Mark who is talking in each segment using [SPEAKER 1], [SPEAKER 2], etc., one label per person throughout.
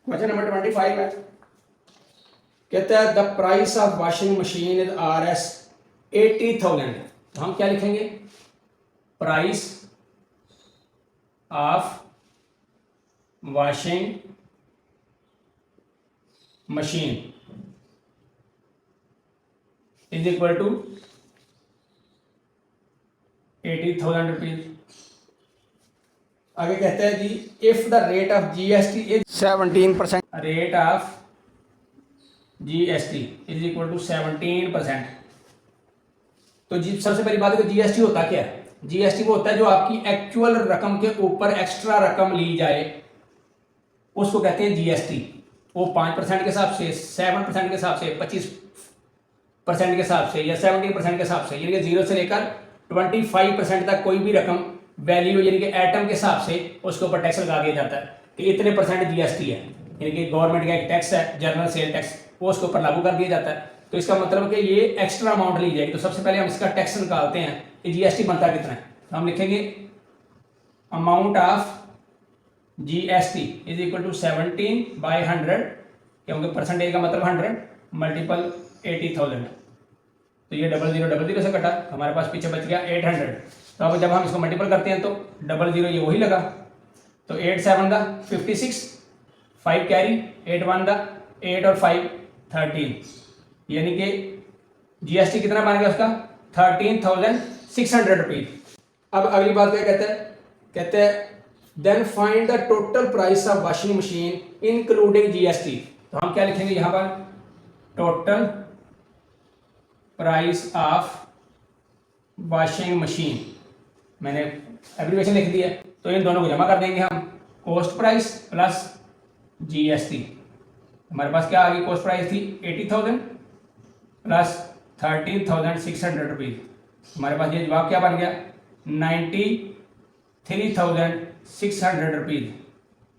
[SPEAKER 1] Question number 25 है, कहता है the price of washing machine is RS 80,000। तो हम क्या लिखेंगे, price of washing machine is equal to 80,000 rupees. आगे कहता है जी if the rate of GST is 17%, rate of GST is equal to 17%। तो जी सबसे पहली बात है कि GST होता क्या है? GST वो होता है जो आपकी एक्चुअल रकम के ऊपर एक्स्ट्रा रकम ली जाए उसको कहते हैं GST। वो 5% के हिसाब से, 7% के हिसाब से, 25% के हिसाब से या 17% के हिसाब से, यानी कि 0 से लेकर 25% तक कोई भी रकम वैल्यू यानी कि एटम के हिसाब से उसके ऊपर टैक्स लगा दिया जाता है कि इतने % GST है, यानी कि गवर्नमेंट का एक टैक्स है जनरल सेल टैक्स, वो उसके ऊपर लागू कर दिया जाता है। तो इसका मतलब कि ये एक्स्ट्रा अमाउंट ली जाएगी। तो सबसे पहले हम इसका टैक्स निकालते हैं कि GST बनता कितना है। तो हम लिखेंगे amount of GST is equal to 17/100, क्योंकि परसेंटेज का मतलब 100 मल्टीपल 80,000। तो ये 0000 से कटा, हमारे पास पीछे बच गया 800। तो अब जब हम इसको मल्टीपल करते हैं तो 00 ये वही लगा, तो 8 7 का 56, 5 कैरी, 8 1 का 8 और 5 13, यानी कि GST कितना बन गया उसका 13,600 रुपीज। अब अगली बात क्या कहते हैं then find the total price of washing machine including GST। तो हम क्या लिखेंगे यहाँ पर, total price of washing machine, मैंने एब्रीविएशन लिख दिया। तो इन दोनों को जमा कर देंगे हम, कॉस्ट प्राइस प्लस GST। हमारे पास क्या आ गई, कॉस्ट प्राइस थी 80,000 प्लस 13,600 रुपीज। हमारे पास ये जवाब क्या बन गया 93,600 रुपीज,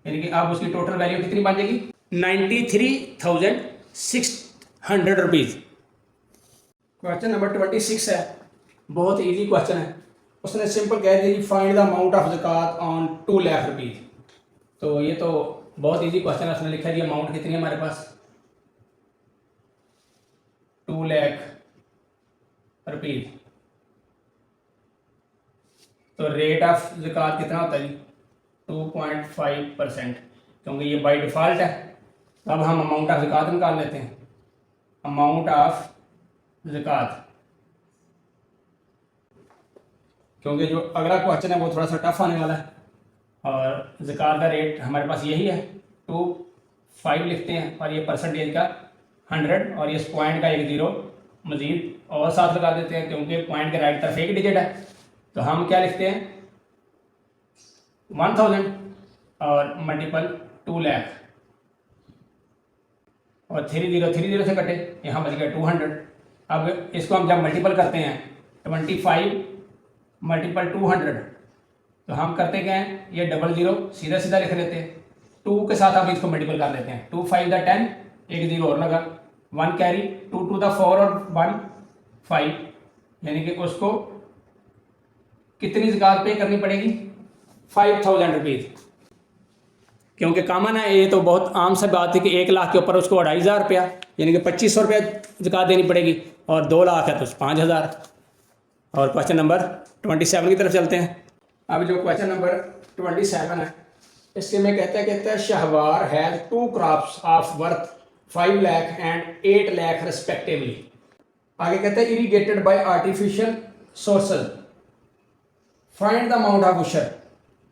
[SPEAKER 1] यानी कि अब उसकी टोटल वैल्यू कितनी बन जाएगी 93,600 रुपीज। क्वेश्चन नंबर 26 है, बहुत इजी क्वेश्चन है। उसने सिंपल कह दिया फाइंड द अमाउंट ऑफ ज़कात ऑन 2 लाख रुपीज। तो ये तो बहुत इजी क्वेश्चन है। उसने लिखा दिया अमाउंट कितनी है हमारे पास 2 लाख रुपीज। तो रेट ऑफ ज़कात कितना होता है जी 2.5%, क्योंकि ये बाय डिफ़ॉल्ट है। अब हम अमाउंट ऑफ ज़कात निकाल लेते हैं। अमाउंट ऑफ ज़कात, क्योंकि जो अगला क्वेश्चन है वो थोड़ा सा टफ आने वाला है और ज़कात का रेट हमारे पास यही है 2.5 लिखते हैं और ये परसेंटेज का 100 और इस पॉइंट का एक 0 मज़ीद और साथ लगा देते हैं, क्योंकि पॉइंट के राइट तरफ एक डिजिट है। तो हम क्या लिखते हैं 1000 और मल्टीपल 2 लाख और 30 से कटे, यहाँ बच गया 200। अब इसको हम जब मल्टीपल करते हैं 25 मल्टीपल 200, तो हम करते क्या हैं ये 00 सीधा सीधा लिख लेते हैं, 2 के साथ आप इसको मल्टीपल कर लेते हैं। 2 5 10, एक 0 और लगा, 1 कैरी, 2 2 4 और 1 5, यानी कि उसको कितनी ज़कात पे करनी पड़ेगी 5,000 रुपीज़। क्योंकि कॉमन है, ये तो बहुत आम सा बात है कि 1 लाख के ऊपर उसको 2,500 रुपया यानी कि 2,500 रुपया ज़कात देनी पड़ेगी, और 2 लाख है तो 5,000। और क्वेश्चन नंबर 27 की तरफ चलते हैं। अब जो क्वेश्चन नंबर 27 है इसके में कहता है Shahwar has 2 crops of worth 5 lakh and 8 lakh respectively. आगे कहता है irrigated by artificial sources, find the amount of उशर।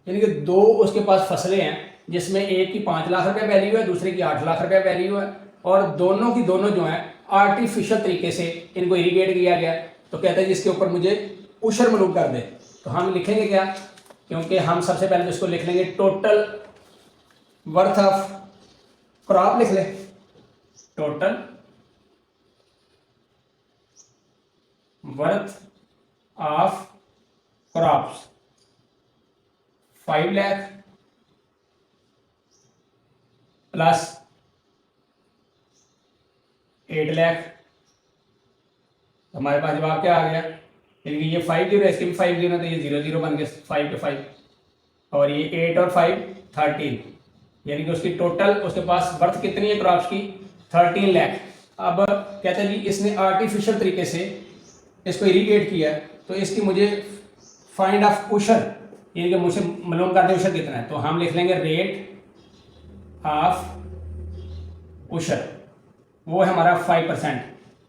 [SPEAKER 1] यानी कि 2 उसके पास फसलें हैं जिसमें एक की 5 लाख रुपया वैल्यू है, दूसरे की 8 लाख रुपया वैल्यू है, और दोनों की दोनों जो है आर्टिफिशियल तरीके से इनको इरीगेट किया गया। तो कहता है जिसके ऊपर मुझे उशर मालूम कर दे। तो हम लिखेंगे क्या, क्योंकि हम सबसे पहले तो इसको लिख लेंगे टोटल वर्थ ऑफ क्रॉप, लिख ले total worth of crops 5 lakh plus 8 lakh. हमारे पास जवाब क्या आ गया, यानी कि ये 5 0 है, इसके भी 5 0 तो ये 0 0 बन गए 5 के 5, और ये 8 और 5 13, यानी कि उसकी टोटल उसके पास वर्थ कितनी है क्रॉप्स की 13 लाख। अब कहते हैं जी इसने आर्टिफिशियल तरीके से इसको इरीगेट किया है, तो इसकी मुझे फाइंड ऑफ उशर यानी कि मुझे मालूम करते उशर कितना है। तो हम लिख लेंगे रेट ऑफ उशर, वो है हमारा 5%।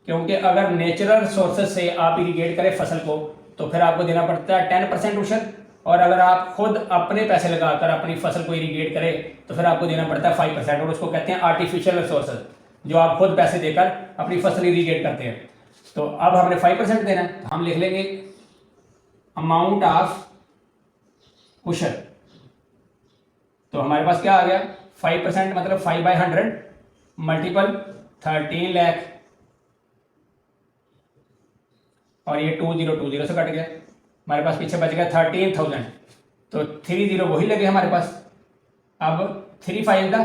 [SPEAKER 1] क्योंकि अगर नेचुरल सोर्सेज से आप इरीगेट करें फसल को तो फिर आपको देना पड़ता है 10% उशर, और अगर आप खुद अपने पैसे लगाकर अपनी फसल को इरीगेट करें तो फिर आपको देना पड़ता है 5%, और उसको कहते हैं आर्टिफिशियल रिसोर्सेज, जो आप खुद पैसे देकर अपनी फसल इरीगेट करते हैं। तो अब हमने 5% देना है, तो हम लिख लेंगे अमाउंट ऑफ उशर। तो हमारे पास क्या आ गया 5% मतलब 5/100 मल्टीपल 13 लाख, और ये 2020 से कट गया, हमारे पास पीछे बच गया 13,000। तो 30 वही लगे हमारे पास। अब 3 5 द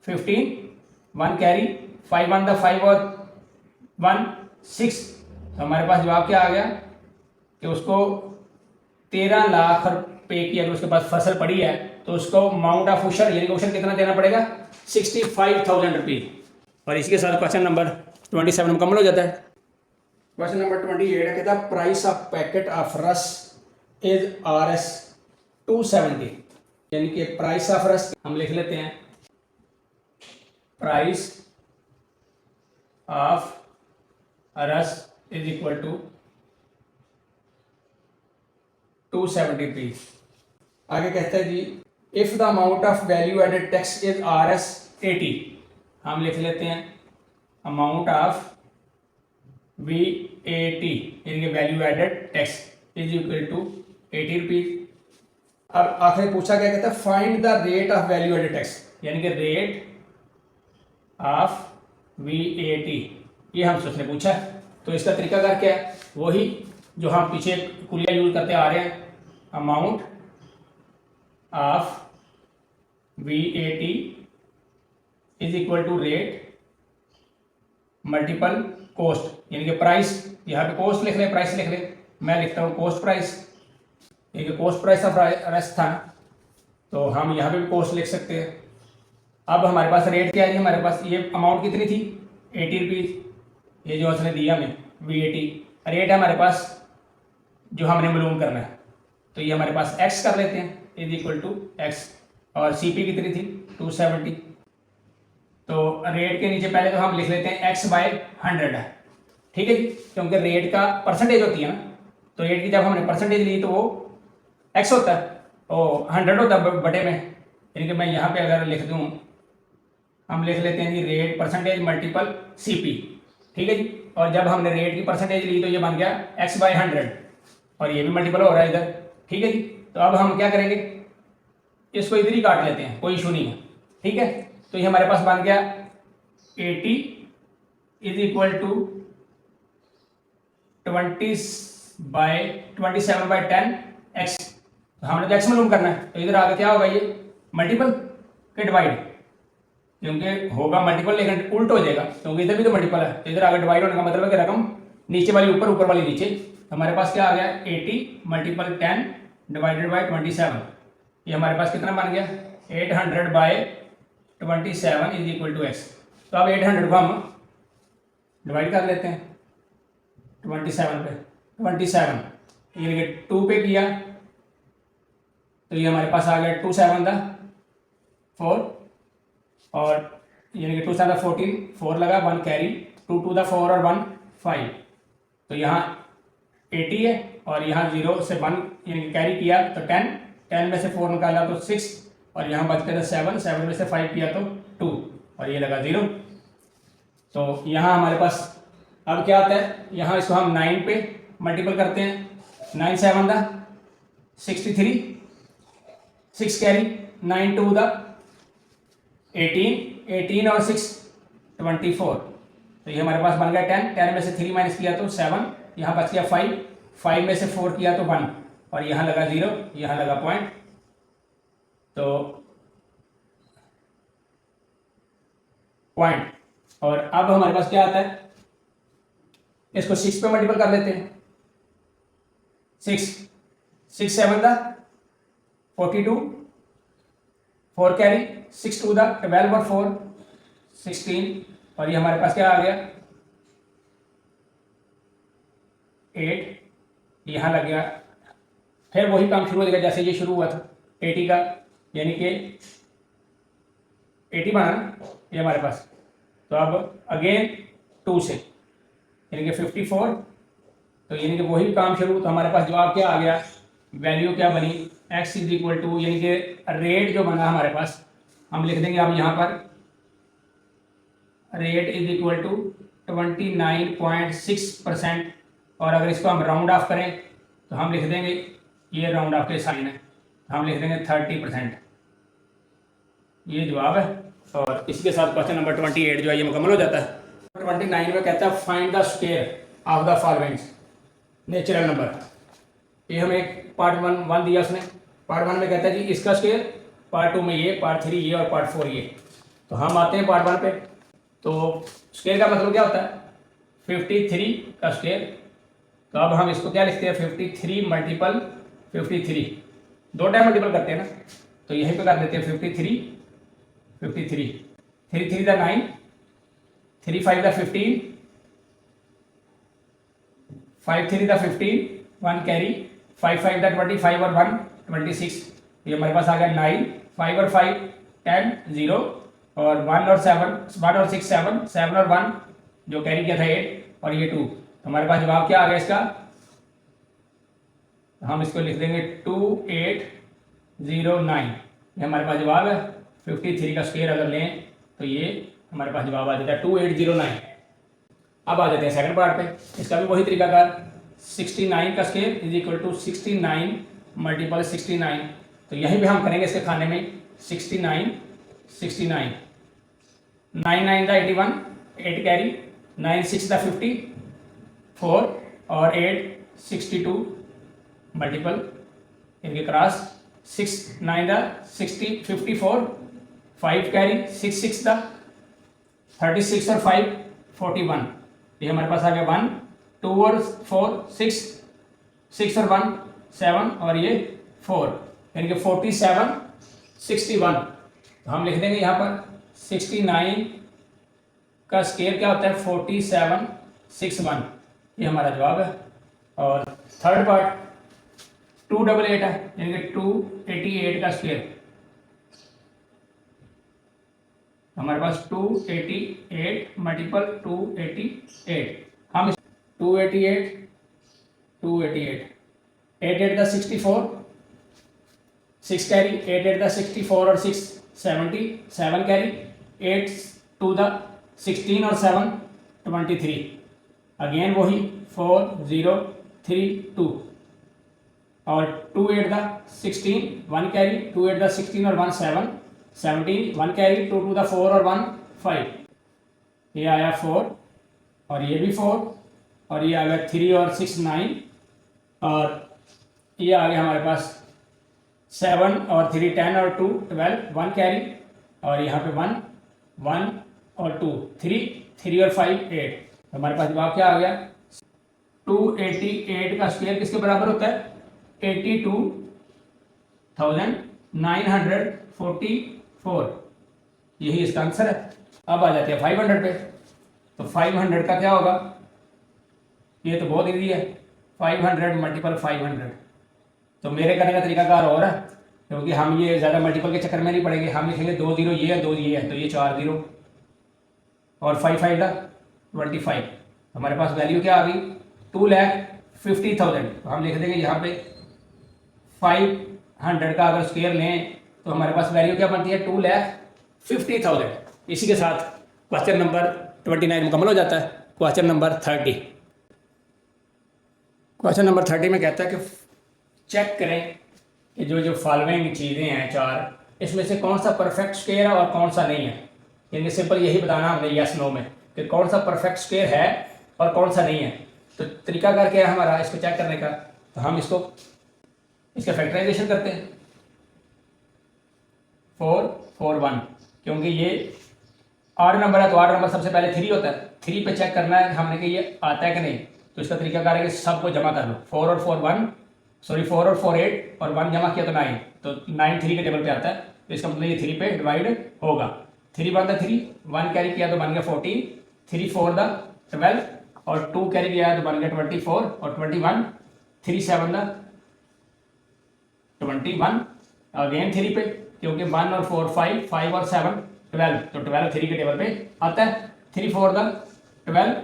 [SPEAKER 1] 15, 1 कैरी, 5 1 द 5 और 1 6। तो हमारे पास जवाब क्या आ गया कि उसको 13 लाख रुपए की अगर उसके पास फसल पड़ी है तो उसको अमाउंट ऑफ उशर यानी कि उशर कितना देना पड़ेगा 65,000 रुपीज। और इसी के साथ क्वेश्चन नंबर 27 मुकम्मल हो जाता है। क्वेश्चन नंबर 28 है, कहता प्राइस ऑफ पैकेट ऑफ रस इज RS 270, यानी कि प्राइस ऑफ रस हम लिख लेते हैं प्राइस ऑफ रस इज इक्वल टू 270 रुपीज। आगे कहता है जी if the amount of value added tax is RS 80, हम लिख लेते हैं अमाउंट ऑफ VAT यानी कि value added tax is equal to 80 rupees. अब आखिर पूछा क्या, कहता है find the rate of value added tax यानी कि रेट ऑफ VAT, ये हमसे उसने पूछा। तो इसका तरीकाकार क्या है, वही जो हम पीछे कुलिया यूज करते आ रहे हैं, amount of VAT is equal to rate multiple cost यानी कि प्राइस। यहाँ पे कॉस्ट लिख ले प्राइस लिख ले, मैं लिखता हूँ कॉस्ट प्राइस, यानी कि कॉस्ट प्राइस ऑफ रस था, तो हम यहाँ पे भी कॉस्ट लिख सकते हैं। अब हमारे पास रेट क्या है, हमारे पास ये अमाउंट कितनी थी 80 रुपीज़, ये जो उसने दिया हमें VAT। रेट है हमारे पास जो हमने मालूम करना है, तो ये हमारे पास x कर लेते हैं इज इक्वल टू x, और CP कितनी थी 270। तो रेट के नीचे पहले तो हम लिख लेते हैं x/100 है, ठीक है जी, क्योंकि रेट का परसेंटेज होती है ना, तो रेट की जब हमने परसेंटेज ली तो वो x होता है और 100 होता है बटे में, यानी कि मैं यहाँ पे अगर लिख दूँ, हम लिख लेते हैं जी रेट परसेंटेज मल्टीपल CP, ठीक है जी। और जब हमने रेट की परसेंटेज ली तो ये बन गया x/100, और ये भी मल्टीपल हो रहा है इधर, ठीक है जी। तो अब हम क्या करेंगे, इसको इधर ही काट लेते हैं, कोई इशू नहीं है, ठीक है। तो ये हमारे पास बन गया 80 इज इक्वल टू 27/10 x। तो हमने तो x मालूम करना है, तो इधर आगे क्या होगा, ये मल्टीपल के डिवाइड, क्योंकि होगा मल्टीपल लेकिन उल्ट हो जाएगा, क्योंकि इधर भी तो मल्टीपल है, तो इधर आगे डिवाइड होने का मतलब है कि रकम नीचे वाली ऊपर, ऊपर वाली नीचे। हमारे पास क्या आ गया 80 × 10 डिवाइडेड बाई 27, ये हमारे पास कितना बन गया 800/27 इज इक्वल टू x। तो अब 800 को हम डिवाइड कर लेते हैं 27 पे, 27 यानी कि 2 पे किया तो ये हमारे पास आ गया 2 7 4, और यानी कि 2 7 14, 4 लगा 1 कैरी, 2 2 4 और 1 5। तो यहाँ 80 है और यहाँ 0 से 1 यानी कि कैरी किया तो 10, 10 में से 4 निकाला तो 6, और यहाँ बच गया 7, 7 में से 5 किया तो 2, और ये लगा 0। तो यहाँ हमारे पास अब क्या आता है, यहाँ इसको हम 9 पे मल्टीपल करते हैं, 9 7 63, 6 कैरी, 9 2 18, 18 और 6 24। तो ये हमारे पास बन गया 10, 10 में से 3 माइनस किया तो 7, यहाँ बच गया 5, 5 में से 4 किया तो 1, और यहाँ लगा 0, यहाँ लगा पॉइंट। तो पॉइंट, और अब हमारे पास क्या आता है, इसको 6 पे मल्टीपल कर लेते हैं, 6 7 42, 4 कैरी, 6 टू द 12 और 4 16, और ये हमारे पास क्या आ गया 8, यहाँ लग गया। फिर वही काम शुरू हो जाएगा जैसे ये शुरू हुआ था 80 का, यानी कि 80 बना ना ये हमारे पास। तो अब अगेन 2 से यानी कि 54, तो यानी कि वही काम शुरू। तो हमारे पास जवाब क्या आ गया, वैल्यू क्या बनी, x इज इक्वल टू, यानी कि रेट जो बना हमारे पास, हम लिख देंगे अब यहाँ पर रेट इज इक्वल टू 29.6%, और अगर इसको हम राउंड ऑफ करें तो हम लिख देंगे, ये राउंड ऑफ के साइन है, हम लिख देंगे 30%। ये जवाब है। और इसके साथ क्वेश्चन नंबर 28 जो है ये मुकम्मल हो जाता है। 29 में कहता है find the square of the following natural number. ये हमें पार्ट 1 दिया उसने। पार्ट 1 में कहता है जी इसका स्क्वायर, पार्ट 2 में ये, पार्ट 3 ये और पार्ट 4 ये। तो हम आते हैं पार्ट 1 पे। तो स्क्वायर का मतलब क्या होता है 53 का स्क्वायर। तो अब हम इसको क्या लिखते हैं 53 मल्टीपल 53, 2 टाइम मल्टीपल करते हैं ना, तो यहीं पे कर देते हैं 53 53, 3 3 the 9, 3 5 the 15, 5 3 the 15, 1 carry, 5 5 the 25 और 1 26। ये हमारे पास आ गया 9, 5 और 5 10 0, और 1 और 7 1 और 6 7 7 और 1 जो कैरी किया था 8, और ये 2। तो हमारे पास जवाब क्या आ गया इसका, हम इसको लिख देंगे 2809। ये हमारे पास जवाब है। 53 का स्क्वायर अगर लें तो ये हमारे पास जवाब आ जाता है 2809। अब आ जाते हैं सेकंड पार्ट पे। इसका भी वही तरीका कार, 69 का square is equal to 69 multiple 69। तो यहीं पे हम करेंगे इसके खाने में 69 69, 9 9 द 81, 8 कैरी, 9 6 द 50 4, और 8 62 मल्टीपल इनके क्रॉस, 6 9 द 60 54, 5 कैरी, 6 6 द 36 और 5 41। ये हमारे पास आ गया 1 2 और 4 6 6 और 1 7, और ये 4, यानी कि 47 61। तो हम लिख देंगे यहाँ पर 69 का स्क्वायर क्या होता है 47 61। ये हमारा जवाब है। और थर्ड पार्ट 288 है, यानी कि 288 का स्क्वायर। हमारे पास 288 मल्टीपल 288, हम 288 288, 8 8 द 64, 6 कैरी, 8 8 द 64 और 6 70, 7 कैरी, 8 2 द 16 और 7 23। अगेन वही 4 0 3 2, और 2 8 द 16, 1 कैरी, 2 8 द 16 और 1 7 17, 1 कैरी, 2 2 द 4 और 1 5। ये आया 4, और ये भी 4, और ये आ गया 3 और 6 9, और ये आ गया हमारे पास 7 और 3 10 और 2 12, 1 कैरी, और यहाँ पे 1 1 और 2 3 3 और 5 8। हमारे पास जवाब क्या आ गया 288 का स्क्वायर किसके बराबर होता है 82,944। यही इसका आंसर है। अब आ जाते हैं 500 पे। तो 500 का क्या होगा, ये तो बहुत इजी है, 500 मल्टीपल 500। तो मेरे करने का तरीका कार और है, क्योंकि हम ये ज़्यादा मल्टीपल के चक्कर में नहीं पड़ेंगे। हम लिखेंगे 2 0 ये है, 2 ये है, तो ये 4 0, और 5 5 का 25। हमारे पास वैल्यू क्या आ गई 2,50,000। तो हम लिख देंगे यहाँ पे 500 का अगर स्क्वायर लें तो हमारे पास वैल्यू क्या बनती है 2,50,000। इसी के साथ क्वेश्चन नंबर 29 मुकम्मल हो जाता है। Question number 30। क्वेश्चन नंबर 30 में कहता है कि चेक करें कि जो जो फॉलोइंग चीज़ें हैं 4, इसमें से कौन सा परफेक्ट स्क्वायर है और कौन सा नहीं है। यानी सिंपल यही बताना हमने यस नो में कि कौन सा परफेक्ट स्क्वायर है और कौन सा नहीं है। तो तरीका करके है हमारा इसको चेक करने का। तो हम इसको इसका फैक्टराइजेशन करते हैं 4 4 1, क्योंकि ये ऑड नंबर है तो ऑड नंबर सबसे पहले 3 होता है। 3 पे चेक करना है हमने कि ये आता है कि नहीं। तो इसका तरीका कार है कि सबको जमा कर लो, 4 और 4 4 और 4 8 और 1 जमा किया तो 9, तो 9 3 के टेबल पे आता है। तो इसका मतलब ये 3 पे डिवाइड होगा। 3 वन द 3, 1 कैरी किया तो बन गया 14, 3 4 द 12 और 2 कैरी किया तो बन गया 24 और 21, 3 7 द 21 अगेन 3 पे, क्योंकि 1 और 4 5, 5 और 7 12, तो 12 3 के टेबल पे आता है। 3 4 द 12,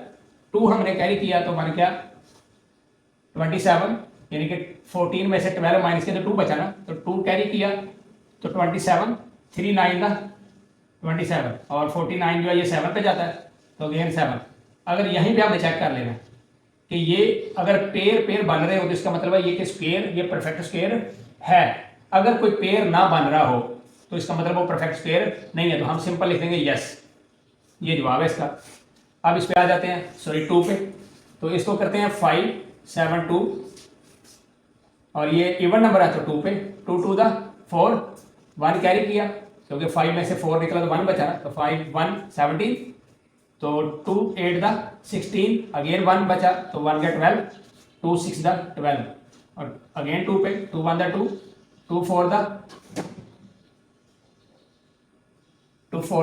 [SPEAKER 1] 2 हमने कैरी किया तो बन गया 27, यानी कि 14 में से 12 माइनस किया तो 2 बचा ना, तो 2 कैरी किया तो 27, 3 9 द 27 और 49 जो है ये 7 पे जाता है, तो अगेन 7। अगर यहीं पे आपने चेक कर लेना कि ये अगर पेयर पेयर बन रहे हो तो इसका मतलब है ये कि स्क्वायर, ये परफेक्ट स्क्वायर है। अगर कोई पेयर ना बन रहा हो तो इसका मतलब वो परफेक्ट स्क्वायर नहीं है, तो हम सिंपल लिख देंगे यस, ये जवाब है इसका। अब इस पे आ जाते हैं, सॉरी 2 पे, तो इसको करते हैं 5 7 2 और ये इवन नंबर है तो 2 पे, 2 2 द 4, 1 कैरी किया क्योंकि 5 में से 4 निकला तो 1 बचा, तो 5 1 17, तो 2 8 द 16, अगेन 1 बचा तो 1 गया 12, 2 6 द 12 और अगेन 2 पे, 2 1 द 2, 2 4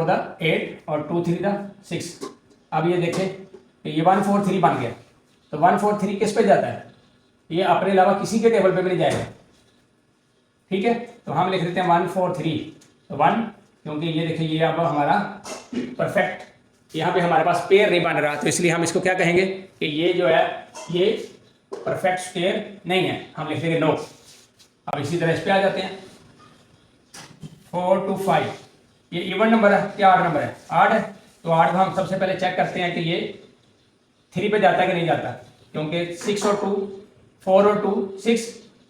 [SPEAKER 1] द 8 और 2 3 द 6। अब ये देखें कि ये 1 4 3 बन गया, तो 1 4 3 किस पे जाता है, ये अपने अलावा किसी के टेबल पे भी नहीं जाएगा, ठीक है। तो हम लिख देते हैं 1 4 3, तो 1, क्योंकि ये देखिए ये अब हमारा परफेक्ट, यहाँ पे हमारे पास पेयर नहीं बन रहा, तो इसलिए हम इसको क्या कहेंगे कि ये जो है ये परफेक्ट स्क्वायर नहीं है, हम लिख देंगे नो। अब इसी तरह इस पे आ जाते हैं 4 2 5, ये इवन नंबर है क्या ऑड नंबर है, ऑड है, तो ऑड को हम सबसे पहले चेक करते हैं कि ये 3 पे जाता है कि नहीं जाता, क्योंकि 6 और 2 4 और 2 6,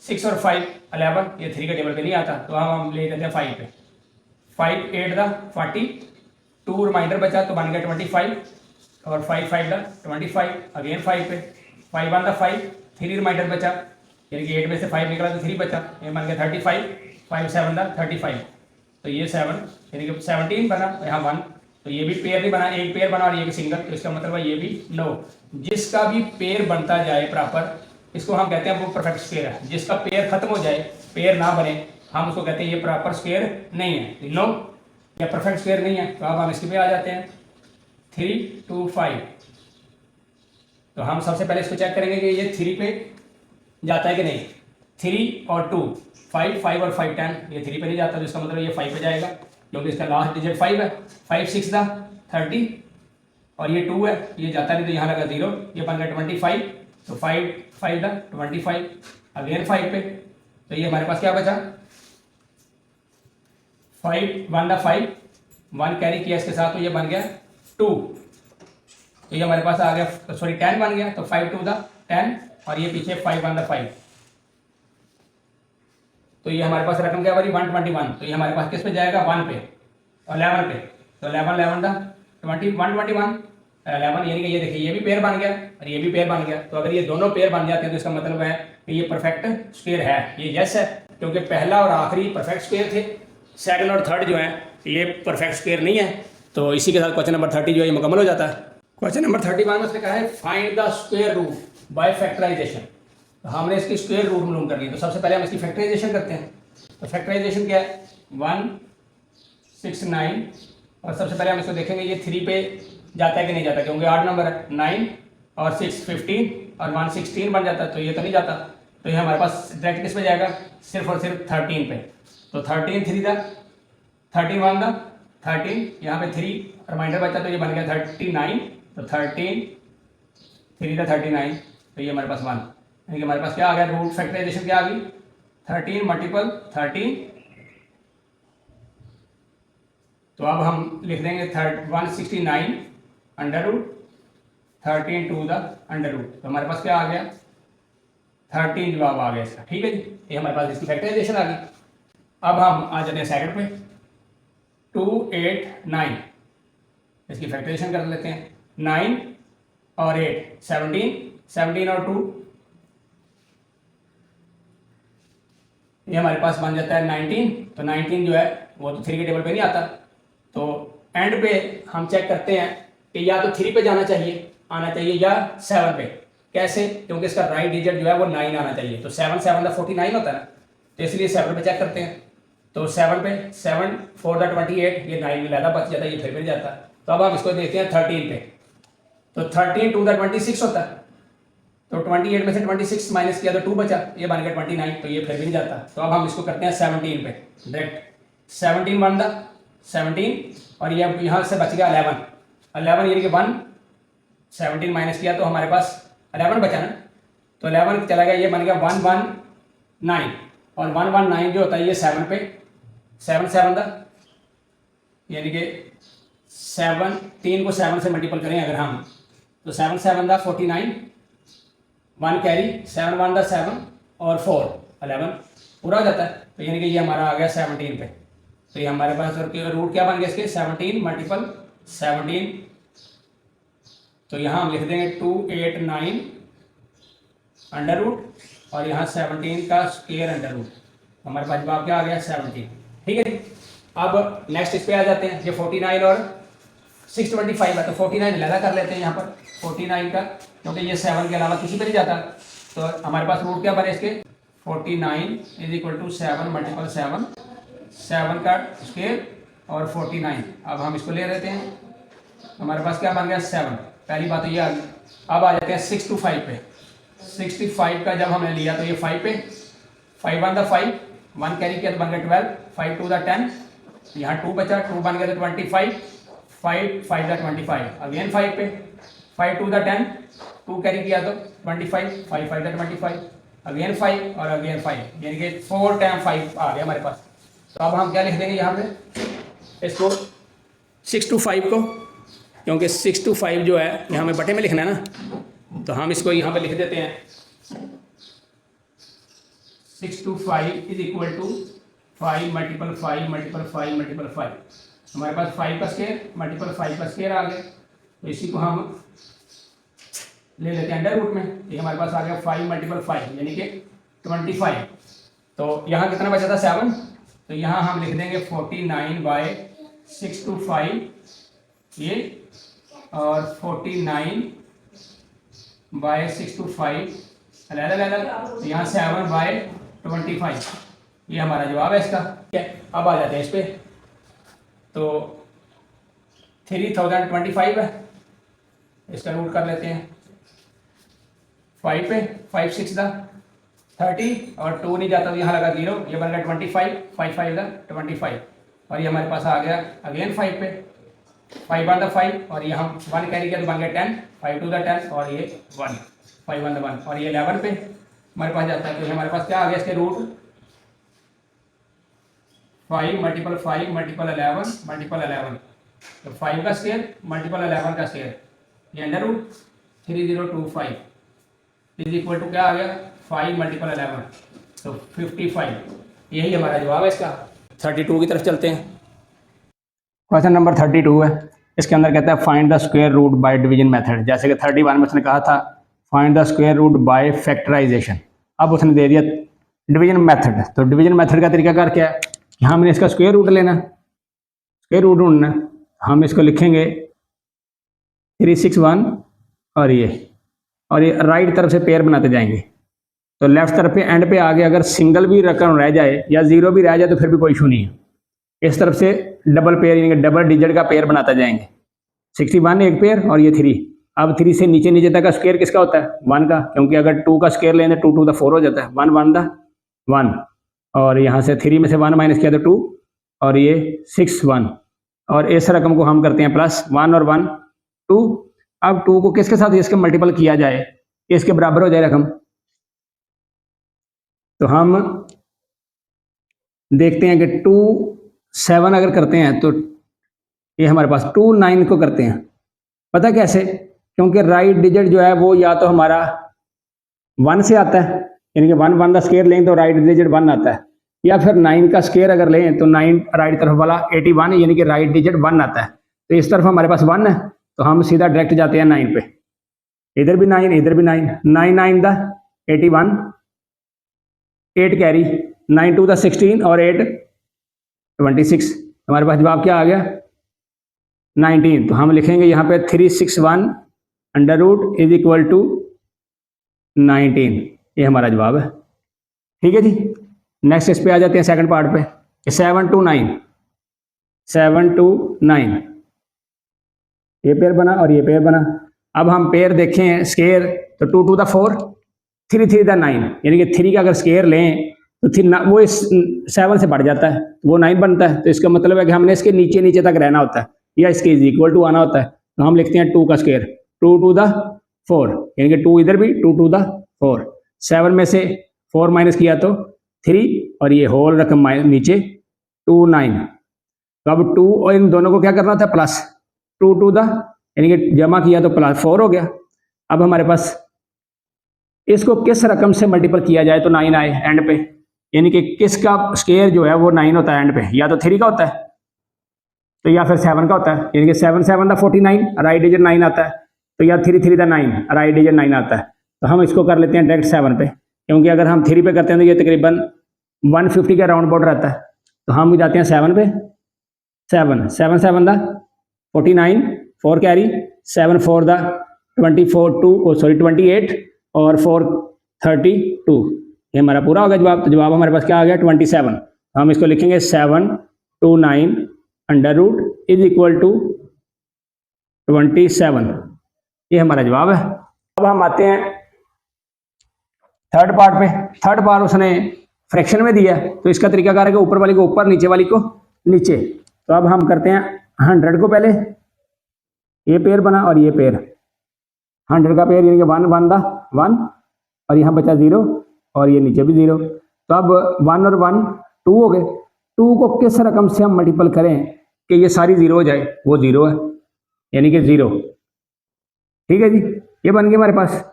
[SPEAKER 1] 6 और 5 11, ये 3 के टेबल पे नहीं आता, तो हम ले लेते हैं 5 पे, 5 8 द 40, 2 रिमाइंडर बचा तो बन गया 25 और 5 5 द 25, अगेन 5 पे, 5 1 द 5, 3 रिमाइंडर बचा, यानी कि 8 में से 5 निकला तो 3 बचा, ये बन गया 35, 5 7 द 35, तो ये 7 यानी कि 17 बना, यहाँ 1, तो ये भी पेयर नहीं बना, एक पेयर बना और ये भी सिंगल, तो इसका मतलब है ये भी नो। जिसका भी पेयर बनता जाए प्रॉपर, इसको हम कहते हैं वो परफेक्ट स्क्वायर है। जिसका पेयर खत्म हो जाए, पेयर ना बने, हम उसको कहते हैं ये प्रॉपर स्क्वायर नहीं है, नो या परफेक्ट स्क्वायर नहीं है। तो अब हम इसके पे आ जाते हैं 3 2 5, तो हम सबसे पहले इसको चेक करेंगे कि ये 3 पे जाता है कि नहीं। 3 और 2 5 5 और 5 10, ये 3 पे नहीं जाता, तो इसका मतलब ये 5 पे जाएगा, क्योंकि इसका लास्ट डिजिट 5 है। 5 6 द 30 और ये 2 है, ये जाता नहीं तो यहाँ लगा 0, ये बन गया 25, तो 5 5 द 25, अगेन 5 पे, तो ये हमारे पास क्या बचा 5 1 द 5, 1 कैरी किया इसके साथ, तो ये बन गया 2, तो ये हमारे पास आ गया, सॉरी 10 बन गया, तो 5 2 द 10 और ये पीछे 5 1 द 5, तो ये हमारे पास रकम क्या बनी 121, तो ये हमारे पास किस पे जाएगा 1 पे और 11 पे, तो 11 11 द 21 11, यानी कि ये देखिए ये भी पेयर बन गया और ये भी पेयर बन गया। तो अगर ये दोनों पेयर बन जाते हैं तो इसका मतलब है कि ये परफेक्ट स्क्वायर है, ये यस है, क्योंकि पहला और आखिरी परफेक्ट स्क्वायर थे, सेकंड और थर्ड जो है ये परफेक्ट स्क्वायर नहीं है। तो इसी के साथ क्वेश्चन नंबर 30 जो है ये मुकम्मल हो जाता है। क्वेश्चन नंबर 31 में उसने कहा है find the square root by factorisation. तो हमने इसकी स्क्वायर रूट मालूम करनी है, तो सबसे पहले हम इसकी फैक्टराइजेशन करते हैं। तो फैक्टराइजेशन क्या है 169, और सबसे पहले हम इसको देखेंगे ये 3 पे जाता है कि नहीं जाता, क्योंकि 8 नंबर है, 9 और 6 15 और 1 16 बन जाता है, तो ये तो नहीं जाता, तो ये हमारे पास डायरेक्ट किस पे जाएगा सिर्फ और सिर्फ 13 पे। तो 13 3 द 13 1 द 13, यहाँ पे 3 रिमाइंडर बचा तो ये बन गया 39, तो 13 3 द 39, तो ये हमारे पास 1, यानी कि हमारे पास क्या आ गया रूट फैक्टराइजेशन क्या आ गई 13 मल्टीपल 13। तो अब हम लिख देंगे 169 under root 13 to the under root, तो हमारे पास क्या आ गया 13 जवाब आ गया इसका, ठीक है जी, ये हमारे पास इसकी फैक्टराइजेशन आ गई। अब हम आ जाते हैं सेकंड पे 2 8 9, इसकी फैक्टराइजेशन कर लेते हैं, 9 और 8 17, 17 और 2 ये हमारे पास बन जाता है 19, तो 19 जो है वो तो 3 के टेबल पे नहीं आता, तो एंड पे हम चेक करते हैं कि या तो 3 पे जाना चाहिए आना चाहिए या 7 पे। कैसे, क्योंकि इसका राइट डिजिट जो है वो 9 आना चाहिए, तो 7 7 का 49 होता है ना, तो इसलिए 7 पे चेक करते हैं। तो 7 पे 7 4 द 28, ये 9 में ज़्यादा बच जाता है, ये फिर भी नहीं जाता। तो अब हम इसको देखते हैं 13 पे, तो 13 2 द 26 होता है, तो 28 में से 26 माइनस किया तो 2 बचा, ये बन गया 29, तो ये फिर भी नहीं जाता। तो अब हम इसको करते हैं 17 पे डायरेक्ट, 17 बन द 17 और ये यहाँ से बच गया 11, 11 यानी कि 1, 17 माइनस किया तो हमारे पास 11 बचा ना, तो 11 चला गया, ये बन गया 119 और 119 जो होता है ये 7 पे 7 7 द यानी कि 7 3 को 7 से मल्टीपल करें अगर हम, तो 7 7 द 49, 1 कैरी 7 1 द 7 और 4 11 पूरा हो जाता है। तो यानी कि ये हमारा आ गया 17 पे, तो ये हमारे पास रूट क्या बन गया इसके 17 मल्टीपल 17, तो यहाँ हम लिख देंगे 289 अंडर रूट और यहाँ 17 का स्क्वायर अंडर रूट, हमारे पास जवाब क्या आ गया 17। ठीक है जी, अब नेक्स्ट इस पे आ जाते हैं, ये 49 और 625 है, तो 49 लगा कर लेते हैं यहाँ पर 49 का, क्योंकि ये 7 के अलावा किसी पे नहीं जाता। तो हमारे पास रूट क्या बने इसके 49 इज इक्वल टू 7 मल्टीपल 7, 7 का स्क्वायर और 49, अब हम इसको ले लेते हैं, हमारे पास क्या बन गया 7, पहली बात तो ये आ गई। अब आ जाते हैं 65 पे, 65 का जब हमने लिया तो ये 5 पे 5 1 द 5, 1 कैरी किया तो बन गया 12, 5 2 द 10, यहाँ 2 बचा, 2 बन गया तो 25, 5 5 द 25, अगेन 5 पे 5 2 द 10, 2 कैरी किया तो 25, 5 5 द 25, अगेन 5 और अगेन 5, यानी कि 4 टाइम 5 आ गया हमारे पास। तो अब हम क्या लिख देंगे यहाँ पे इसको 6 to 5 को, क्योंकि 6 to 5 जो है यहाँ हमें बटे में लिखना है ना, तो हम इसको यहाँ पे लिख देते हैं 6 to 5 is equal to 5 multiple 5 multiple 5 multiple 5, हमारे पास 5 का स्क्वायर मल्टीपल 5 का स्क्वायर आ गया, तो इसी को हम ले लेते हैं अंडर रूट में, ये हमारे पास आ गया 5 मल्टीपल 5 यानी कि 25, तो यहाँ कितना बचा था 7, तो यहाँ हम लिख देंगे 49 बाय 6 to 5 ये, और 49 बाय 6 to 5 अलग, तो यहाँ 7 बाय 25, ये हमारा जवाब है इसका। ठीक है, अब आ जाते हैं इस पे, तो 3025 है, इसका रूट कर लेते हैं 5 पे 5 6 द 30 और 2 नहीं जाता तो यहाँ लगा 0, ये बन गया 25, 5 5 द 25, और ये हमारे पास आ गया अगेन 5 पे 5 1 द 5 और ये हम 1 कैरी किया तो बन गया 10, 5 2 द 10 और ये 1 5 1 द 1 और ये 11 पे हमारे पास जाता है, तो हमारे पास क्या आ गया इसके रूट 5 मल्टीपल 5 मल्टीपल 11 मल्टीपल 11, तो 5 का स्क्वायर मल्टीपल 11 का स्क्वायर, ये under root 3025 is equal to क्या आ गया 5 मल्टीपल 11, तो 55, यही हमारा जवाब है इसका। 32 की तरफ चलते हैं, क्वेश्चन नंबर 32 है, इसके अंदर कहता है find the square root by division method, जैसे कि 31 में उसने कहा था find the square root by factorisation, अब उसने दे दिया डिवीजन मेथड, तो डिवीजन मेथड का तरीकाकार क्या है, यहाँ हमने इसका स्क्वायर रूट लेना, स्क्वायर रूट ढूंढना, हम इसको लिखेंगे 361 और ये राइट तरफ से पेयर बनाते जाएंगे, तो लेफ्ट तरफ पे एंड पे आगे अगर सिंगल भी रकम रह जाए या जीरो भी रह जाए तो फिर भी कोई इशू नहीं है, इस तरफ से डबल पेयर यानी कि डबल डिजिट का पेयर बनाते जाएंगे, 61 एक पेयर और ये 3, अब 3 से नीचे नीचे तक का स्क्वायर किसका होता है 1 का, क्योंकि अगर 2 का स्क्वायर लें तो 2 2 द 4 हो जाता है, 1 1 द 1 और यहाँ से 3 में से 1 माइनस किया तो 2 और ये 6 1 और इस रकम को हम करते हैं प्लस 1 और 1 2, अब 2 को किसके साथ इसके मल्टीपल किया जाए इसके बराबर हो जाए रकम, तो हम देखते हैं कि 2 7 अगर करते हैं तो ये हमारे पास 2 9 को करते हैं, पता कैसे, क्योंकि राइट डिजिट जो है वो या तो हमारा 1 से आता है यानी कि 1 1 का स्क्वायर लें तो राइट डिजिट 1 आता है, या फिर 9 का स्क्वायर अगर लें तो 9 राइट तरफ वाला 81 यानी कि राइट डिजिट 1 आता है, तो इस तरफ हमारे पास 1 है तो हम सीधा डायरेक्ट जाते हैं 9 पे, इधर भी 9 इधर भी 9 9 9 द 81 8 कैरी 9 2 द 16 और 8 26, हमारे पास जवाब क्या आ गया 19, तो हम लिखेंगे यहाँ पे 361 under root is equal to 19, ये हमारा जवाब है। ठीक है जी, नेक्स्ट इस पे आ जाते हैं सेकंड पार्ट पे, 7 to 9, 7 to 9 ये पेयर बना और ये पेयर बना। अब हम पेयर देखें स्केयर तो 2 to the 4, 3 3 the 9, यानी कि 3 का अगर स्केयर लें तो फिर वो इस 7 से बढ़ जाता है, वो 9 बनता है। तो इसका मतलब है कि हमने इसके नीचे नीचे तक रहना होता है या इसके इज इक्वल टू आना होता है। तो हम लिखते हैं 2 का स्केयर 2 to the 4, यानी कि 2 इधर भी 2 to the 4, 7 में से 4 माइनस किया तो 3 और ये होल रकम नीचे 2 9। तो अब 2 और इन दोनों को क्या करना होता है प्लस 2 to the, यानी कि जमा किया तो प्लस 4 हो गया। अब हमारे पास इसको किस रकम से मल्टीपल किया जाए तो 9 आए एंड पे, यानी कि किसका स्केयर जो है वो 9 होता है एंड पे, या तो 3 का होता है तो या फिर 7 का होता है, यानी कि 7 7 द 49 राइट डिजिट 9 आता है, तो या 3 3 द 9 राइट डिजिट 9 आता है। तो हम इसको कर लेते हैं डायरेक्ट 7 पे, क्योंकि अगर हम 3 पे करते हैं तो ये तकरीबन 150 का राउंड बोर्ड रहता है। तो हम जाते हैं 7 पे, 7 7 7 द 49 4 कैरी 7 4 द 28 और 4 32, ये हमारा पूरा हो गया जवाब। तो जवाब हमारे पास क्या आ गया 27। हम इसको लिखेंगे 7 to 9 under root is equal to 27, ये हमारा जवाब है। अब हम आते हैं थर्ड पार्ट पे। थर्ड पार्ट उसने फ्रैक्शन में दिया है, तो इसका तरीका कार है कि ऊपर वाली को ऊपर नीचे वाली को नीचे। तो अब हम करते हैं 100 को पहले, ये पेयर बना और ये पेयर 100 का पेयर यानी कि 1 1 दा 1 और यहाँ बचा 0 और ये नीचे भी 0। तो अब 1 और 1 2 हो गए। 2 को किस रकम से हम मल्टीपल करें कि ये सारी 0 हो जाए, वो 0 है यानी कि 0। ठीक है जी, ये बन गया हमारे पास।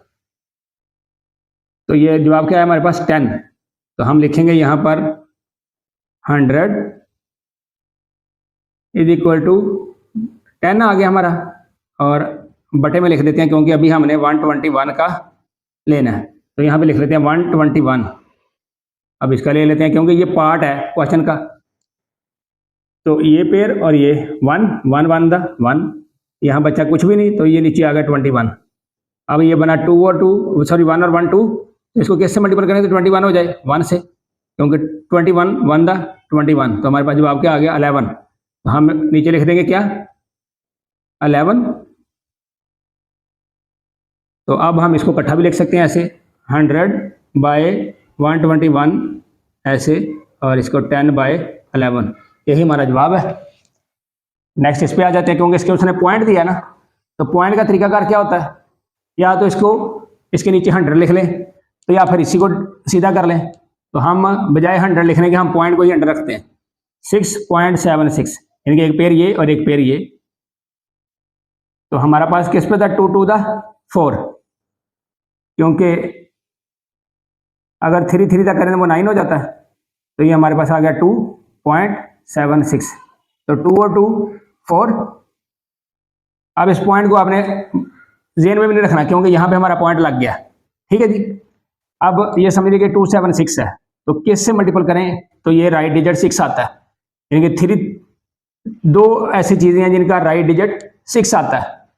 [SPEAKER 1] तो ये जवाब क्या है हमारे पास 10। तो हम लिखेंगे यहाँ पर 100 इज इक्वल टू 10 आ गया हमारा, और बटे में लिख देते हैं क्योंकि अभी हमने 121 का लेना है। तो यहाँ पे लिख लेते हैं 121। अब इसका ले लेते हैं क्योंकि ये पार्ट है क्वेश्चन का। तो ये पेयर और ये 1 1 1 द 1, यहाँ बचा कुछ भी नहीं, तो ये नीचे आ गया 21। अब ये बना 2 और 2 सॉरी 1 और 1 2, तो इसको किससे मल्टीपल करें तो 21 हो जाए 1 से, क्योंकि 21 1 द 21। तो हमारे पास जवाब क्या आ गया 11। तो हम नीचे लिख देंगे क्या 11। तो अब हम इसको इकट्ठा भी लिख सकते हैं ऐसे 100 बाय 121 ऐसे, और इसको 10 बाय 11, यही हमारा जवाब है। नेक्स्ट इस पे आ जाते हैं क्योंकि इसके उसने पॉइंट दिया ना। तो पॉइंट का तरीकाकार क्या होता है, या तो इसको इसके नीचे 100 लिख लें, तो या फिर इसी को सीधा कर लें। तो हम बजाय 100 लिखने के हम पॉइंट को ही 100 रखते हैं 6.76, यानी कि एक पेयर ये और एक पेयर ये। तो हमारा पास किस पे था 2 to the 4, क्योंकि अगर 3 3 तक करें तो वो 9 हो जाता है। तो ये हमारे पास आ गया 2.76। तो 2 और 2 4। अब इस पॉइंट को आपने जेन में भी नहीं रखना क्योंकि यहाँ पे हमारा पॉइंट लग गया। ठीक है जी, अब ये समझ लीजिए 276 है, तो किस से मल्टीपल करें तो ये राइट डिजिट 6 आता है, यानी कि 3 दो ऐसी चीजें हैं जिनका राइट डिजिट 6 आता है,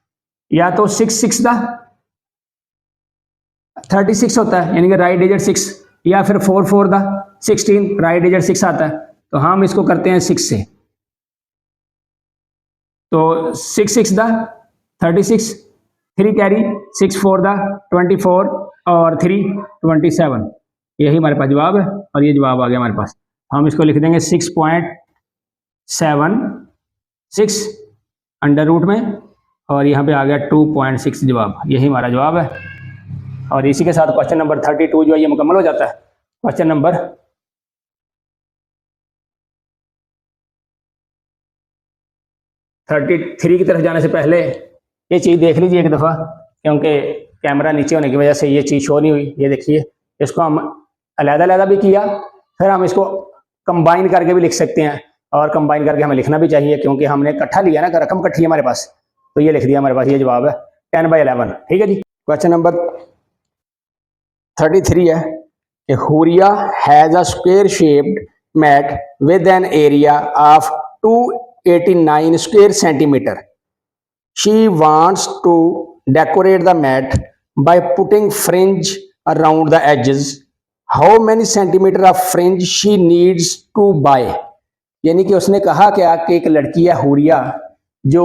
[SPEAKER 1] या तो 6 6 दा 36 होता है यानी कि राइट डिजिट 6, या फिर 4 4 दा 16 राइट डिजिट 6 आता है। तो हम इसको करते हैं 6 से। तो 6 6 दा 36, 3 कैरी 6 4 दा 24 और 3 27, यही हमारे पास जवाब है। और ये जवाब आ गया हमारे पास। हम इसको लिख देंगे 6.76 अंडर रूट में, और यहाँ पे आ गया 2.6 जवाब, यही हमारा जवाब है। और इसी के साथ क्वेश्चन नंबर 32 जो है ये मुकम्मल हो जाता है। क्वेश्चन नंबर 33 की तरफ जाने से पहले ये चीज़ देख लीजिए एक दफ़ा, क्योंकि कैमरा नीचे होने की वजह से ये चीज़ शो नहीं हुई। ये देखिए, इसको हम अलग-अलग भी किया, फिर हम इसको कंबाइन करके भी लिख सकते हैं, और कंबाइन करके हमें लिखना भी चाहिए क्योंकि हमने इकट्ठा लिया ना, रकम इकट्ठी है हमारे पास। तो ये लिख दिया हमारे पास, ये जवाब है 10/11। ठीक है जी। क्वेश्चन नंबर 33 है कि Huriya has a square shaped mat with an area of 289 square centimetre. She wants to decorate the mat by putting fringe around the edges. How many centimeter of fringe she needs to buy? यानी कि उसने कहा क्या कि एक लड़की है हुरिया, जो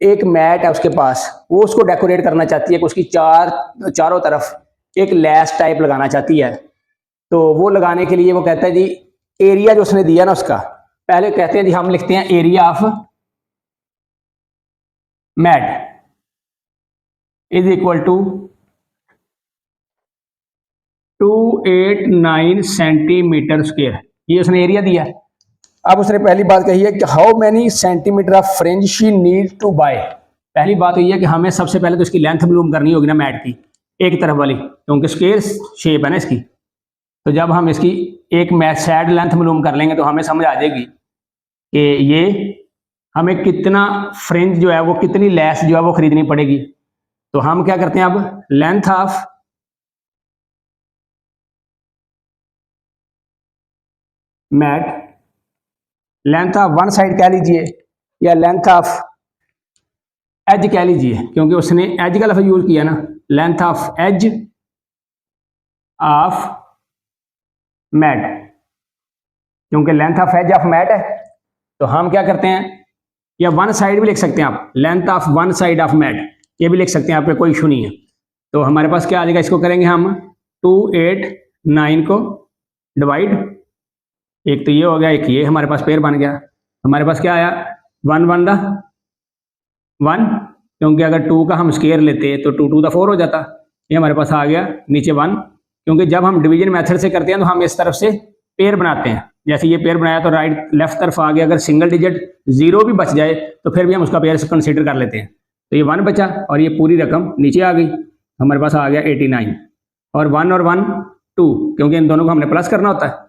[SPEAKER 1] एक मैट है उसके पास, वो उसको डेकोरेट करना चाहती है कि उसकी चारों तरफ एक लैस टाइप लगाना चाहती है। तो वो लगाने के लिए वो कहता है जी, एरिया जो उसने दिया ना उसका, पहले कहते हैं जी हम लिखते हैं area of mat is equal to 289 centimetre square, ये उसने एरिया दिया। अब उसने पहली बात कही है कि how many centimetre of fringe she need to buy. पहली बात तो ये है कि हमें सबसे पहले तो इसकी लेंथ मालूम करनी होगी ना मैट की, एक तरफ वाली, क्योंकि स्क्वायर शेप है ना इसकी। तो जब हम इसकी एक मैच साइड लेंथ मालूम कर लेंगे तो हमें समझ आ जाएगी कि ये हमें कितना फ्रिंज जो है वो, कितनी लैस जो है वो खरीदनी पड़ेगी। तो हम क्या करते हैं, अब length of mat, length of one side कह लीजिए या लेंथ ऑफ एज कह लीजिए, क्योंकि उसने एज का लफ्ज यूज किया ना, length of edge of mat, क्योंकि length of edge of mat है। तो हम क्या करते हैं, या वन साइड भी लिख सकते हैं आप, length of one side of mat, ये भी लिख सकते हैं, आप पे कोई इशू नहीं है। तो हमारे पास क्या आ जाएगा, इसको करेंगे हम 289 को डिवाइड, एक तो ये हो गया, एक ये हमारे पास पेयर बन गया। हमारे पास क्या आया, 1 1 दा 1, क्योंकि अगर 2 का हम स्क्वायर लेते तो 2 2 दा 4 हो जाता। ये हमारे पास आ गया नीचे 1, क्योंकि जब हम डिवीजन मेथड से करते हैं तो हम इस तरफ से पेयर बनाते हैं। जैसे ये पेयर बनाया तो राइट लेफ्ट तरफ आ गया, अगर सिंगल डिजिट 0 भी बच जाए तो फिर भी हम उसका पेयर कंसिडर कर लेते हैं। तो ये 1 बचा और ये पूरी रकम नीचे आ गई, हमारे पास आ गया 89, और 1 और 1 2, क्योंकि इन दोनों को हमने प्लस करना होता है।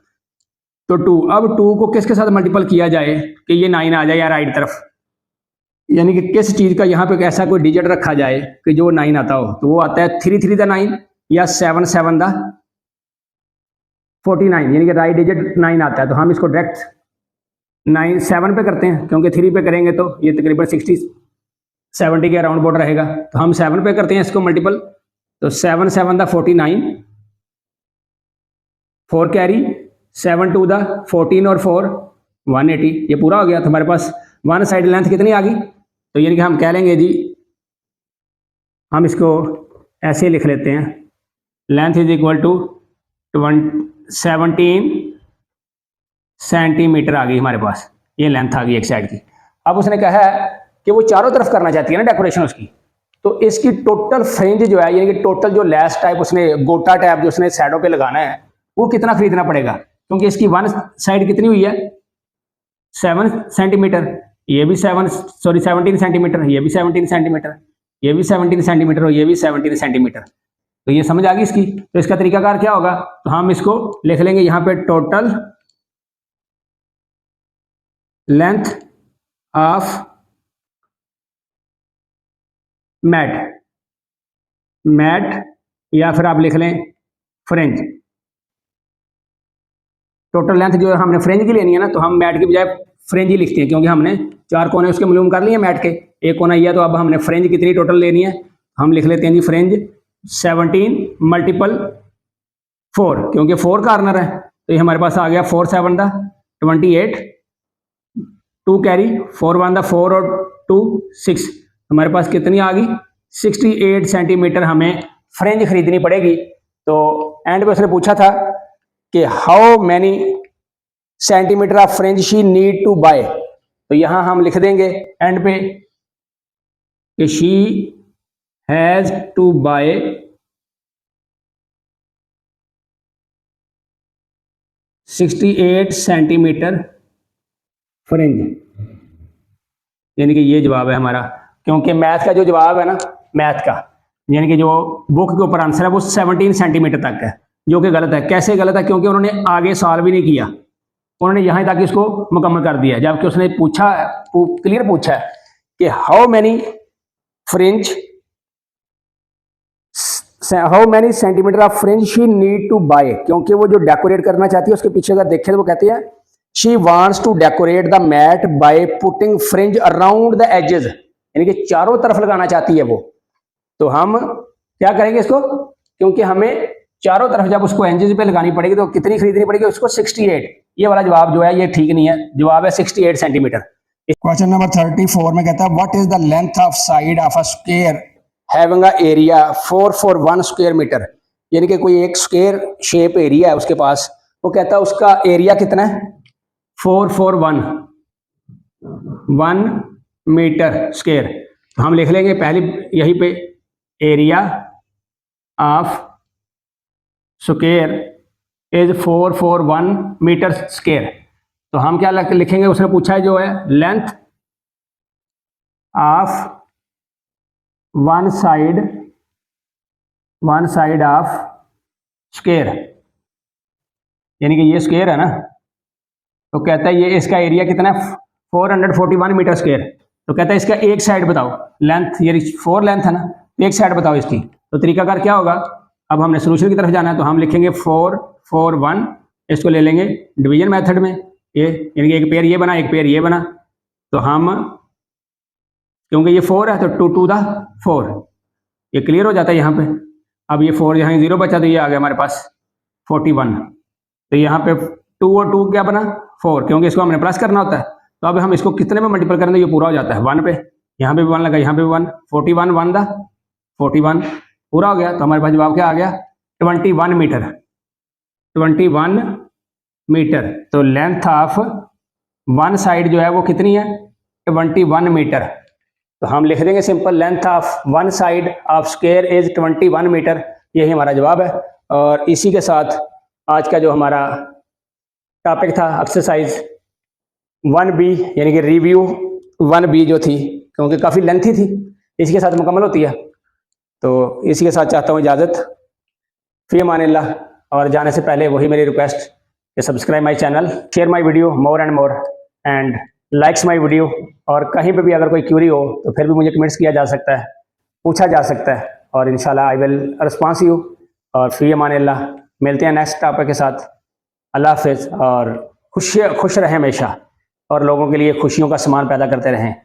[SPEAKER 1] तो 2, अब 2 को किसके साथ मल्टीपल किया जाए कि ये 9 आ जाए या राइट तरफ, यानी कि किस चीज़ का यहाँ पे ऐसा कोई डिजिट रखा जाए कि जो 9 आता हो। तो वो आता है 3 3 दा 9 या 7 7 दा 49, यानी कि राइट डिजिट 9 आता है। तो हम इसको डायरेक्ट 9 7 पे करते हैं, क्योंकि 3 पे करेंगे तो ये तकरीबन 60 70 के अराउंड बोर्ड रहेगा। तो हम 7 पे करते हैं इसको मल्टीपल, तो 7 7 दा 49, 4 कैरी, 7 2 दा 14 और 4 180, ये पूरा हो गया। तो हमारे पास वन साइड लेंथ कितनी आ गई, तो यानी कि हम कह लेंगे जी, हम इसको ऐसे लिख लेते हैं, length is equal to 17 centimetre आ गई हमारे पास, ये लेंथ आ गई एक साइड की। अब उसने कहा है कि वो चारों तरफ करना चाहती है ना डेकोरेशन उसकी, तो इसकी टोटल फ्रिंज जो है, यानी कि टोटल जो लैस टाइप उसने, गोटा टाइप जो उसने साइडों पे लगाना है, वो कितना खरीदना पड़ेगा, क्योंकि इसकी वन साइड कितनी हुई है 7 सेंटीमीटर, ये भी 17 सेंटीमीटर, ये भी 17 सेंटीमीटर, ये भी 17 सेंटीमीटर और ये भी 17 सेंटीमीटर। तो ये समझ आ गई इसकी। तो इसका तरीकाकार क्या होगा, तो हम इसको लिख लेंगे यहाँ पे, टोटल लेंथ ऑफ मैट या फिर आप लिख लें फ्रिंज। टोटल लेंथ जो हमने फ्रिंज की लेनी है ना, तो हम मैट की बजाय फ्रिंज ही लिखते हैं, क्योंकि हमने 4 कोने उसके मालूम कर लिए मैट के, एक कोना ये है, तो अब हमने फ्रिंज कितनी टोटल लेनी है, हम लिख लेते हैं जी फ्रिंज 17 मल्टीपल 4, क्योंकि 4 कार्नर है। तो ये हमारे पास आ गया 4 7 दा 28, 2 कैरी, 4 1 दा 4 और 2 6, हमारे पास कितनी आ गई 68 सेंटीमीटर हमें फ्रिंज खरीदनी पड़ेगी। तो एंड पे उसने पूछा था कि how many centimetre of fringe she need to buy, तो यहां हम लिख देंगे एंड पे कि she has to buy 68 centimetre fringe, यानी कि ये जवाब है हमारा, क्योंकि मैथ का जो जवाब है ना, मैथ का यानी कि जो बुक के ऊपर आंसर है वो 17 सेंटीमीटर तक है, जो कि गलत है। कैसे गलत है, क्योंकि उन्होंने आगे सॉल्व भी नहीं किया, उन्होंने यहाँ तक इसको मुकम्मल कर दिया, जबकि उसने पूछा, क्लियर पूछा है कि how many centimetre of fringe she need to buy, क्योंकि वो जो डेकोरेट करना चाहती है उसके पीछे अगर देखें तो वो कहती है she wants to decorate the mat by putting fringe around the edges, यानी कि चारों तरफ लगाना चाहती है वो। तो हम क्या करेंगे इसको, क्योंकि हमें चारों तरफ जब उसको एंजेस पे लगानी पड़ेगी तो कितनी खरीदनी पड़ेगी उसको? 68। ये वाला जवाब जो है ये ठीक नहीं है, जवाब है 68 सेंटीमीटर। क्वेश्चन नंबर 34 में कहता है what is the length of side of a square having a area 441 square metre. यानी कि कोई एक स्क्वायर शेप एरिया है उसके पास, वो कहता है उसका एरिया कितना है? 441 1 मीटर स्क्वायर। तो हम लिख लेंगे पहले यहीं पे area of square is 441 metre square. तो हम क्या लिखेंगे? उसने पूछा है जो है length of one side of square, यानी कि ये स्क्वायर है ना, तो कहता है ये इसका एरिया कितना है? 441 मीटर स्क्वायर। तो कहता है इसका एक साइड बताओ लेंथ, ये 4 लेंथ है ना, एक साइड बताओ इसकी। तो तरीकाकार क्या होगा? अब हमने सोल्यूशन की तरफ जाना है तो हम लिखेंगे 441, इसको ले लेंगे डिवीजन मेथड में, ये यानी कि एक पेयर ये बना एक पेयर ये बना। तो हम क्योंकि ये 4 है तो 2 टू द 4, ये क्लियर हो जाता है यहाँ पे। अब ये 4 यहाँ 0 बचा तो ये आ गया हमारे पास 41। तो यहाँ पे 2 और 2 क्या बना? 4, क्योंकि इसको हमने प्लस करना होता है। तो अब हम इसको कितने में मल्टीपल करेंगे? ये पूरा हो जाता है 1 पे, यहाँ पे भी 1 लगा, यहाँ पे भी 1, 41 1 द 41 पूरा हो गया। तो हमारे पास जवाब क्या आ गया? 21 मीटर, 21 मीटर। तो लेंथ ऑफ वन साइड जो है वो कितनी है? 21 मीटर। तो हम लिख देंगे simple length of one side of square is 21 metre. यही हमारा जवाब है। और इसी के साथ आज का जो हमारा टॉपिक था एक्सरसाइज 1B यानी कि रिव्यू 1B जो थी, क्योंकि काफ़ी लेंथी थी, इसी के साथ मुकम्मल होती है। तो इसी के साथ चाहता हूँ इजाज़त, फी अमानिल्लाह। और जाने से पहले वही मेरी रिक्वेस्ट कि subscribe my channel, share my video more and more and likes my video. और कहीं पे भी अगर कोई क्यूरी हो तो फिर भी मुझे कमेंट्स किया जा सकता है, पूछा जा सकता है, और इंशाल्लाह आई विल रिस्पॉन्स यू। और फी अमानिल्लाह, मिलते हैं नेक्स्ट टॉपिक के साथ। अल्लाह हाफिज़। और खुश रहें हमेशा, और लोगों के लिए खुशियों का सामान पैदा करते रहें।